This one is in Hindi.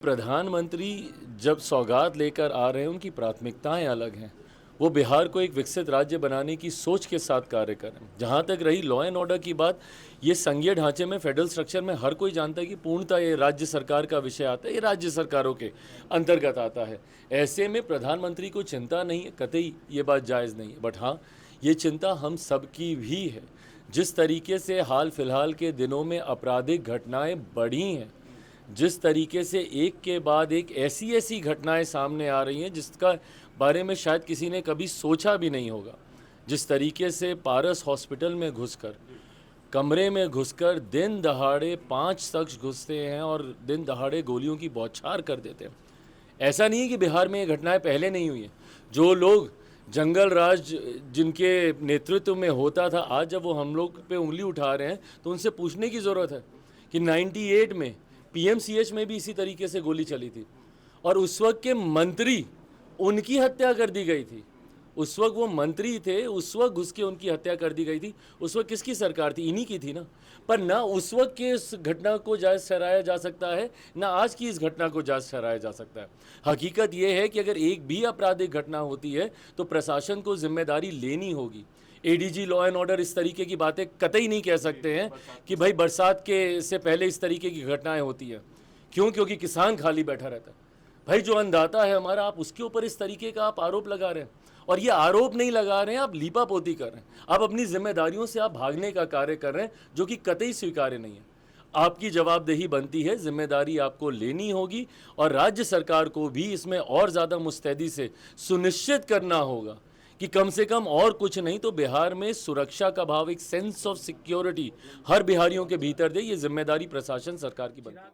प्रधानमंत्री जब सौगात लेकर आ रहे हैं, उनकी प्राथमिकताएं अलग हैं। वो बिहार को एक विकसित राज्य बनाने की सोच के साथ कार्य कर रहे हैं। जहाँ तक रही लॉ एंड ऑर्डर की बात, ये संघीय ढांचे में, फेडरल स्ट्रक्चर में हर कोई जानता है कि पूर्णतः ये राज्य सरकार का विषय आता है, ये राज्य सरकारों के अंतर्गत आता है। ऐसे में प्रधानमंत्री को चिंता नहीं है, कतई ये बात जायज़ नहीं है। बट हाँ, ये चिंता हम सबकी भी है। जिस तरीके से हाल फिलहाल के दिनों में आपराधिक घटनाएं बढ़ी हैं, जिस तरीके से एक के बाद एक ऐसी ऐसी घटनाएं सामने आ रही हैं जिसका बारे में शायद किसी ने कभी सोचा भी नहीं होगा। जिस तरीके से पारस हॉस्पिटल में घुसकर, कमरे में घुसकर दिन दहाड़े 5 शख्स घुसते हैं और दिन दहाड़े गोलियों की बौछार कर देते हैं। ऐसा नहीं है कि बिहार में ये घटनाएं पहले नहीं हुई हैं। जो लोग जंगल राज जिनके नेतृत्व में होता था, आज जब वो हम लोग पे उंगली उठा रहे हैं तो उनसे पूछने की ज़रूरत है कि 98 में पीएमसीएच में भी इसी तरीके से गोली चली थी और उस वक्त के मंत्री, उनकी हत्या कर दी गई थी। उस वक्त वो मंत्री थे, उस वक्त घुस के उनकी हत्या कर दी गई थी। उस वक्त किसकी सरकार थी? इन्हीं की थी ना। पर ना उस वक्त के इस घटना को जायज़ ठहराया जा सकता है, ना आज की इस घटना को जायज़ ठहराया जा सकता है। हकीकत ये है कि अगर एक भी आपराधिक घटना होती है तो प्रशासन को जिम्मेदारी लेनी होगी। एडीजी लॉ एंड ऑर्डर इस तरीके की बातें कतई नहीं कह सकते हैं कि भाई बरसात के से पहले इस तरीके की घटनाएं होती हैं। क्यों? क्योंकि किसान खाली बैठा रहता है। भाई जो अन्नदाता है हमारा, आप उसके ऊपर इस तरीके का आप आरोप लगा रहे हैं। और ये आरोप नहीं लगा रहे हैं, आप लीपापोती कर रहे हैं। आप अपनी जिम्मेदारियों से आप भागने का कार्य कर रहे हैं, जो कि कतई स्वीकार्य नहीं है। आपकी जवाबदेही बनती है, जिम्मेदारी आपको लेनी होगी और राज्य सरकार को भी इसमें और ज़्यादा मुस्तैदी से सुनिश्चित करना होगा कि कम से कम और कुछ नहीं तो बिहार में सुरक्षा का भाव, एक सेंस ऑफ सिक्योरिटी हर बिहारियों के भीतर दे। ये जिम्मेदारी प्रशासन सरकार की बनती है।